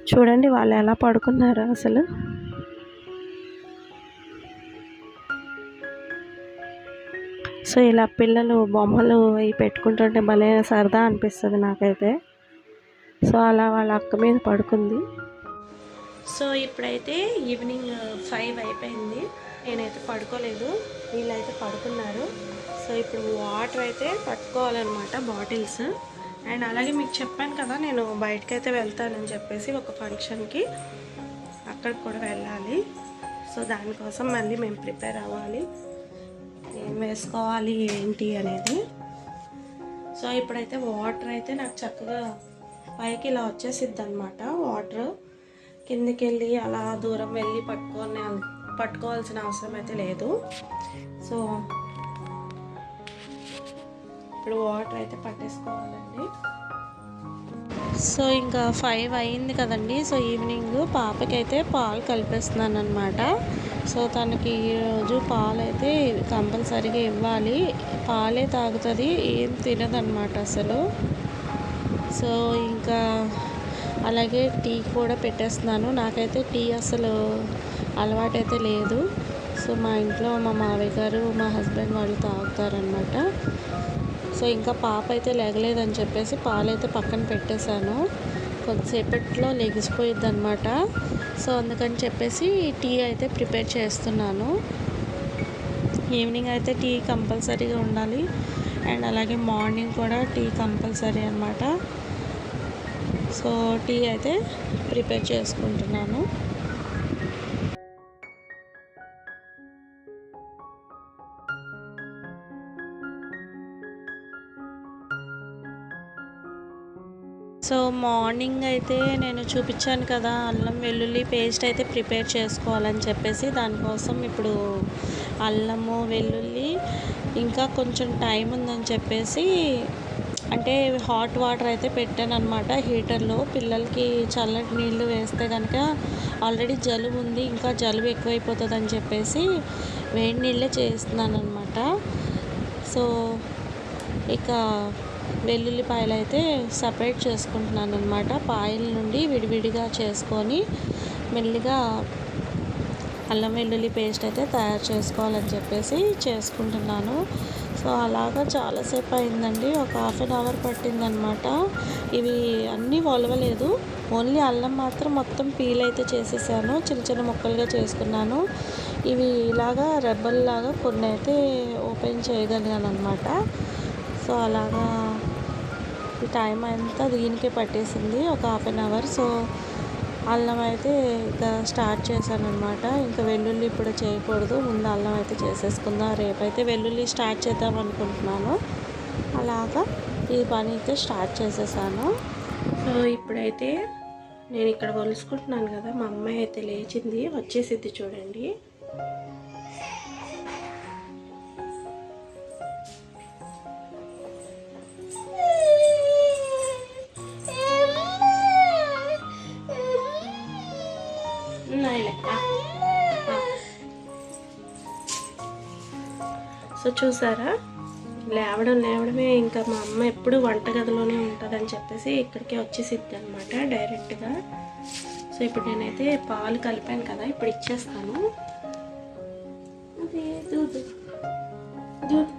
చూడండి వాళ్ళు ఎలా పడుకున్నారు అసలు. సో ఇలా పిల్లలు బొమ్మలు అవి పెట్టుకుంటుంటే భలే సరదా అనిపిస్తుంది నాకైతే. సో అలా వాళ్ళ అక్క మీద పడుకుంది. సో ఇప్పుడైతే ఈవినింగ్ 5 అయిపోయింది. నేనైతే పడుకోలేదు, వీళ్ళైతే పడుకున్నారు. సో ఇప్పుడు వాటర్ అయితే పట్టుకోవాలన్నమాట, బాటిల్స్. అండ్ అలాగే మీకు చెప్పాను కదా నేను బయటకైతే వెళ్తానని చెప్పేసి ఒక ఫంక్షన్కి, అక్కడికి కూడా వెళ్ళాలి. సో దానికోసం మళ్ళీ మేము ప్రిపేర్ అవ్వాలి, ఏం వేసుకోవాలి ఏంటి అనేది. సో ఇప్పుడైతే వాటర్ అయితే నాకు చక్కగా పైకి ఇలా వచ్చేసిద్ది అనమాట. వాటర్ కిందికి వెళ్ళి అలా దూరం వెళ్ళి పట్టుకోవాల్సిన అవసరం అయితే లేదు. సో ఇప్పుడు వాటర్ అయితే పట్టేసుకోవాలండి. సో ఇంకా 5 అయింది కదండి. సో ఈవినింగ్ పాపకైతే పాలు కలిపేస్తున్నాను అనమాట. సో తనకి ఈరోజు పాలు అయితే కంపల్సరీగా ఇవ్వాలి. పాలే తాగుతుంది, ఏం తినదన్నమాట అసలు. సో ఇంకా అలాగే టీ కూడా పెట్టేస్తున్నాను. నాకైతే టీ అసలు అలవాటైతే లేదు. సో మా ఇంట్లో మా మావయ్య గారు, మా హస్బెండ్ వాళ్ళు తాగుతారనమాట. సో ఇంకా పాప అయితే లేగలేదని చెప్పేసి పాలైతే పక్కన పెట్టేశాను. కొద్దిసేపట్లో లెగిసిపోయిద్ది అనమాట. సో అందుకని చెప్పేసి టీ అయితే ప్రిపేర్ చేస్తున్నాను. ఈవినింగ్ అయితే టీ కంపల్సరీగా ఉండాలి. అండ్ అలాగే మార్నింగ్ కూడా టీ కంపల్సరీ అనమాట. సో టీ అయితే ప్రిపేర్ చేసుకుంటున్నాను. సో మార్నింగ్ అయితే నేను చూపించాను కదా, అల్లం వెల్లుల్లి పేస్ట్ అయితే ప్రిపేర్ చేసుకోవాలని చెప్పేసి. దానికోసం ఇప్పుడు అల్లము వెల్లుల్లి ఇంకా కొంచెం టైం ఉందని చెప్పేసి, అంటే హాట్ వాటర్ అయితే పెట్టాను అనమాట హీటర్లో. పిల్లలకి చల్లటి నీళ్ళు వేస్తే కనుక ఆల్రెడీ జలుబు ఉంది, ఇంకా జలుబు ఎక్కువైపోతుందని చెప్పేసి వేడి నీళ్ళే చేస్తున్నాను అనమాట. సో ఇక వెల్లుల్లిపాయలు అయితే సపరేట్ చేసుకుంటున్నాను అనమాట. పాయల నుండి విడివిడిగా చేసుకొని మెల్లిగా అల్లం వెల్లుల్లి పేస్ట్ అయితే తయారు చేసుకోవాలని చెప్పేసి చేసుకుంటున్నాను. సో అలాగా చాలాసేపు అయిందండి, ఒక 1/2 అవర్ పట్టిందనమాట. ఇవి అన్నీ ఒలవలేదు, ఓన్లీ అల్లం మాత్రం మొత్తం పీల్ అయితే చేసేసాను, చిన్న చిన్న ముక్కలుగా చేసుకున్నాను. ఇవి ఇలాగా రెబ్బల్లాగా కొన్ని అయితే ఓపెన్ చేయగలిగాను అనమాట. సో అలాగా ఈ టైం అంతా దీనికే పట్టేసింది, ఒక 1/2 అవర్. సో అల్లం అయితే ఇంకా స్టార్ట్ చేశాను అనమాట. ఇంకా వెల్లుల్లి ఇప్పుడు చేయకూడదు, ముందు అల్లం అయితే చేసేసుకుందాం, రేపైతే వెల్లుల్లి స్టార్ట్ చేద్దాం అనుకుంటున్నాను. అలాగా ఈ పని అయితే స్టార్ట్ చేసేసాను. సో ఇప్పుడైతే నేను ఇక్కడ ఒలుసుకుంటున్నాను కదా, మా అమ్మాయి అయితే లేచింది, వచ్చేసిద్ది చూడండి. సో చూసారా, లేవడమే ఇంకా మా అమ్మ ఎప్పుడు వంటగదిలోనే ఉంటుందని చెప్పేసి ఇక్కడికే వచ్చేసిద్ది అనమాట డైరెక్ట్గా. సో ఇప్పుడు నేనైతే పాలు కలిపాను కదా, ఇప్పుడు ఇచ్చేస్తాను. అదే దూదు దూదు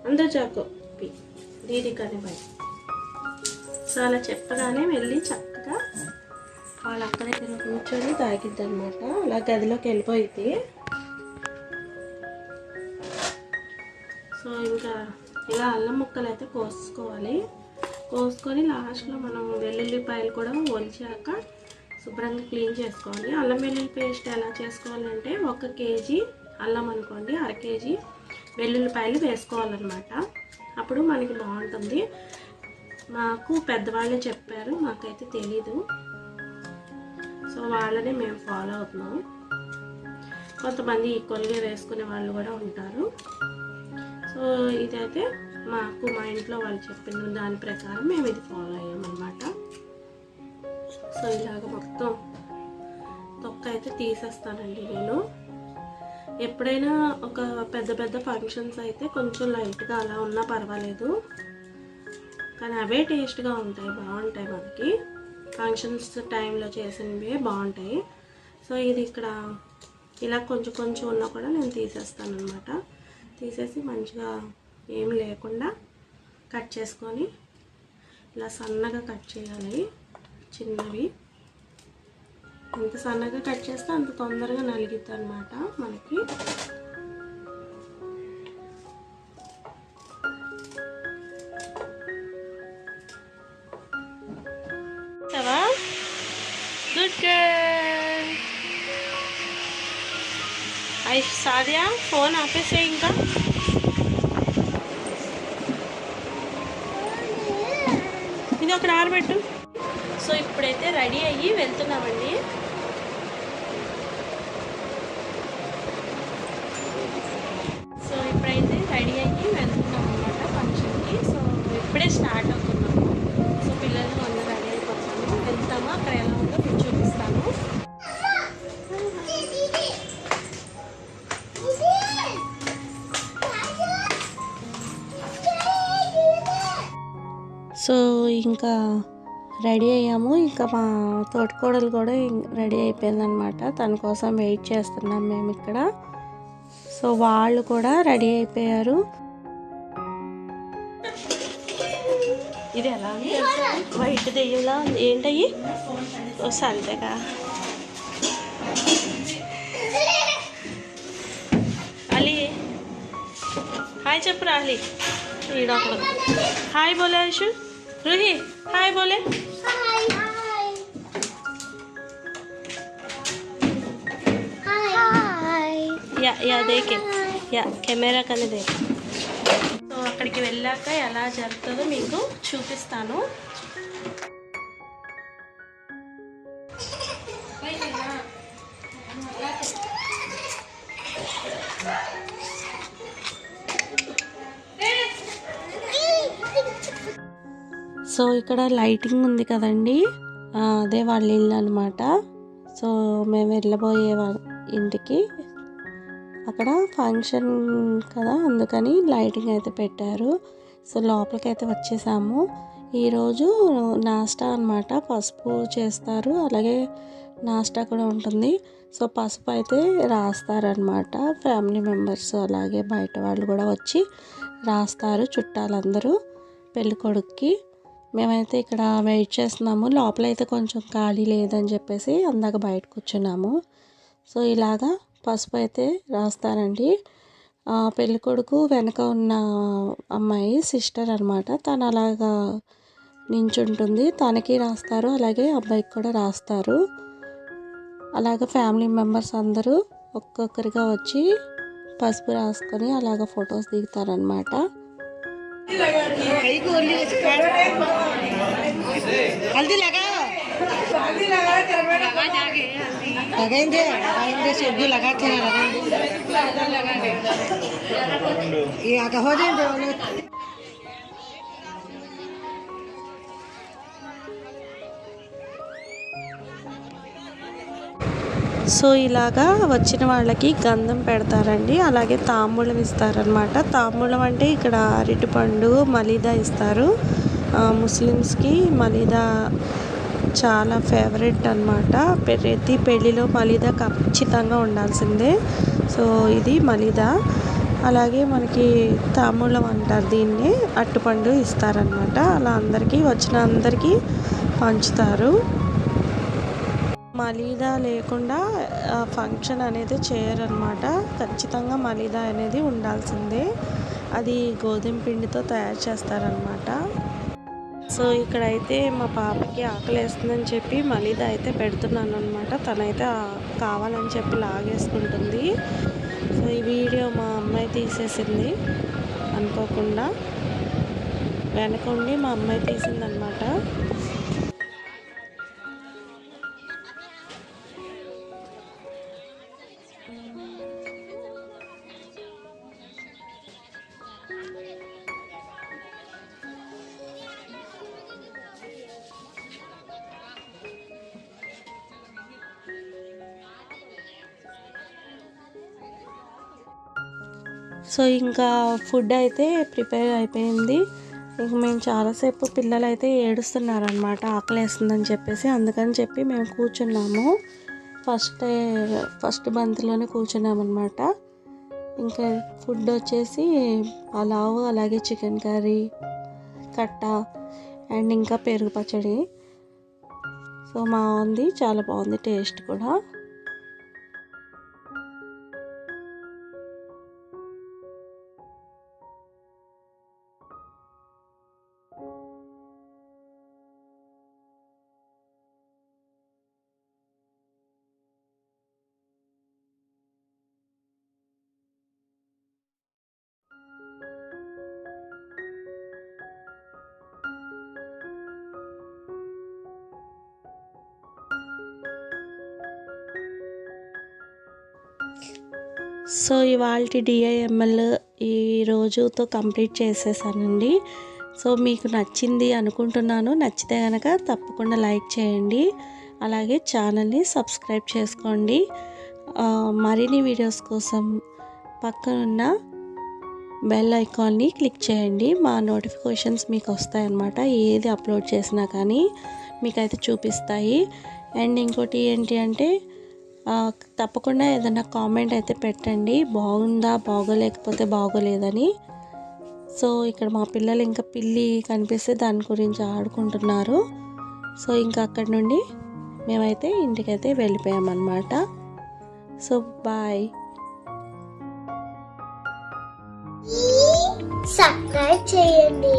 అందరూ చాకో దీది కానీ బయట. సో అలా చెప్పగానే వెళ్ళి చక్కగా వాళ్ళ అక్క దగ్గర కూర్చొని తాగిద్ది అనమాట. అలా గదిలోకి వెళ్ళిపోయింది. సో ఇంకా ఇలా అల్లం ముక్కలు అయితే కోసుకొని లాస్ట్లో మనం వెల్లుల్లిపాయలు కూడా ఒలిచాక శుభ్రంగా క్లీన్ చేసుకోవాలి. అల్లం వెల్లుల్లి పేస్ట్ ఎలా చేసుకోవాలంటే 1 కేజీ అల్లం అనుకోండి, 1/2 కేజీ వెల్లుల్లిపాయలు వేసుకోవాలన్నమాట. అప్పుడు మనకి బాగుంటుంది. మాకు పెద్దవాళ్ళే చెప్పారు, మాకైతే తెలీదు. సో వాళ్ళని మేము ఫాలో అవుతున్నాము. కొంతమంది ఈక్వల్గా వేసుకునే వాళ్ళు కూడా ఉంటారు. సో ఇదైతే మా ఇంట్లో వాళ్ళు చెప్పిన దాని ప్రకారం మేము ఇది ఫాలో అయ్యామన్నమాట. సో ఇలాగ మొత్తం తొక్క అయితే తీసేస్తానండి నేను. ఎప్పుడైనా ఒక పెద్ద పెద్ద ఫంక్షన్స్ అయితే కొంచెం లైట్గా అలా ఉన్నా పర్వాలేదు, కానీ అవే టేస్ట్గా ఉంటాయి, బాగుంటాయి. మనకి ఫంక్షన్స్ టైంలో చేసినవే బాగుంటాయి. సో ఇది ఇక్కడ ఇలా కొంచెం కొంచెం ఉన్నా కూడా నేను తీసేస్తాను అనమాట. తీసేసి మంచిగా ఏం లేకుండా కట్ చేసుకొని ఇలా సన్నగా కట్ చేయాలి. చిన్నవి ఎంత సన్నగా కట్ చేస్తే అంత తొందరగా నలిగిద్ది అనమాట మనకి. Good girl. సాదియా ఫోన్ ఆపేసే ఇంకా. ఇది అక్కడ ఆరబెట్టు. సో ఇప్పుడైతే రెడీ అయ్యి వెళ్తున్నామండి. సో ఇప్పుడైతే రెడీ అయ్యి వెళ్తున్నాం అనమాట ఫంక్షన్కి. సో ఇప్పుడే స్టార్ట్ అవుతున్నాము. సో పిల్లలు అందరూ రెడీ అయిపోతాము, వెళ్తాము. అక్కడ ఎలా ఉందో మీకు చూపిస్తాను. సో ఇంకా రెడీ అయ్యాము. ఇంకా మా తోటికోడలు కూడా రెడీ అయిపోయిందనమాట. తన కోసం వెయిట్ చేస్తున్నాం మేము ఇక్కడ. సో వాళ్ళు కూడా రెడీ అయిపోయారు. ఇది ఎలా ఉంది? వైట్ దెయ్యంలా ఏంటయ్యి? సంతేగా. అలీ హాయ్ చెప్పు రా. అలీ ఈడొకడు హాయ్ బోలే. ఐషు रूही हाय बोले. हाय हाय या देखे या కెమెరా కని దేఖ. సో అక్కడికి వెళ్ళాక ఎలా జరుగుతుందో మీకు చూపిస్తాను. సో ఇక్కడ లైటింగ్ ఉంది కదండి, అదే వాళ్ళ ఇల్లు అనమాట. సో మేము వెళ్ళబోయే ఇంటికి అక్కడ ఫంక్షన్ కదా, అందుకని లైటింగ్ అయితే పెట్టారు. సో లోపలికి అయితే వచ్చేసాము. ఈరోజు నాస్టా అనమాట, పసుపు చేస్తారు, అలాగే నాస్టా కూడా ఉంటుంది. సో పసుపు అయితే రాస్తారనమాట ఫ్యామిలీ మెంబర్స్, అలాగే బయట వాళ్ళు కూడా వచ్చి రాస్తారు, చుట్టాలందరూ పెళ్ళికొడుక్కి. మేమైతే ఇక్కడ వెయిట్ చేస్తున్నాము. లోపలైతే కొంచెం ఖాళీ లేదని చెప్పేసి అందాక బయట కూర్చున్నాము. సో ఇలాగా పసుపు అయితే రాస్తారండి. పెళ్ళికొడుకు వెనక ఉన్న అమ్మాయి సిస్టర్ అనమాట, తను అలాగా నించుంటుంది, తనకి రాస్తారు, అలాగే అబ్బాయికి కూడా రాస్తారు. అలాగే ఫ్యామిలీ మెంబర్స్ అందరూ ఒక్కొక్కరిగా వచ్చి పసుపు రాసుకొని అలాగ ఫొటోస్ దిగుతారనమాట. हल्दी लगाओ, लगाएंगे सब्जी लगाते हैं, लगाएंगे ये आगे हो जाएंगे. సో ఇలాగా వచ్చిన వాళ్ళకి గంధం పెడతారండి, అలాగే తాంబూలం ఇస్తారనమాట. తాంబూలం అంటే ఇక్కడ అరటిపండు మలీదా ఇస్తారు. ముస్లిమ్స్కి మలీదా చాలా ఫేవరెట్ అనమాట. ప్రతి పెళ్ళిలో మలీదా ఖచ్చితంగా ఉండాల్సిందే. సో ఇది మలీదా. అలాగే మనకి తాంబూలం అంటారు దీన్ని, అరటిపండు ఇస్తారనమాట. అలా అందరికీ వచ్చిన అందరికీ పంచుతారు. మలీదా లేకుండా ఫంక్షన్ అనేది చేయరనమాట. ఖచ్చితంగా మలీదా అనేది ఉండాల్సిందే. అది గోధుమ పిండితో తయారు చేస్తారనమాట. సో ఇక్కడైతే మా పాపకి ఆకలి వేస్తుందని చెప్పి మలీదా అయితే పెడుతున్నాను అనమాట. తనైతే కావాలని చెప్పి లాగేసుకుంటుంది. సో ఈ వీడియో మా అమ్మాయి తీసేసింది అనుకోకుండా, వెనకుండి మా అమ్మాయి తీసిందనమాట. సో ఇంకా ఫుడ్ అయితే ప్రిపేర్ అయిపోయింది. ఇంక మేము చాలాసేపు పిల్లలు అయితే ఏడుస్తున్నారనమాట, ఆకలేస్తుందని చెప్పేసి. అందుకని చెప్పి మేము కూర్చున్నాము, ఫస్ట్ బంతిలోనే కూర్చున్నామన్నమాట. ఇంకా ఫుడ్ వచ్చేసి పలావ్, అలాగే చికెన్ కర్రీ, కట్ట అండ్ ఇంకా పెరుగు పచ్చడి. సో బాగుంది, చాలా బాగుంది టేస్ట్ కూడా. సో ఇవాళ DIML ఈ రోజుతో కంప్లీట్ చేసేసానండి. సో మీకు నచ్చింది అనుకుంటున్నాను. నచ్చితే కనుక తప్పకుండా లైక్ చేయండి, అలాగే ఛానల్ని సబ్స్క్రైబ్ చేసుకోండి. మరిన్ని వీడియోస్ కోసం పక్కనున్న బెల్ ఐకాన్ని క్లిక్ చేయండి. మా నోటిఫికేషన్స్ మీకు వస్తాయన్నమాట. ఏది అప్లోడ్ చేసినా కానీ మీకైతే చూపిస్తాయి. అండ్ ఇంకోటి ఏంటి అంటే తప్పకుండా ఏదైనా కామెంట్ అయితే పెట్టండి, బాగుందా బాగోలేకపోతే బాగోలేదని. సో ఇక్కడ మా పిల్లలు ఇంకా పిల్లి కనిపిస్తే దాని గురించి ఆడుకుంటున్నారు. సో ఇంకా అక్కడి నుండి మేమైతే ఇంటికైతే వెళ్ళిపోయామన్నమాట. So bye. సబ్స్క్రైబ్ చేయండి.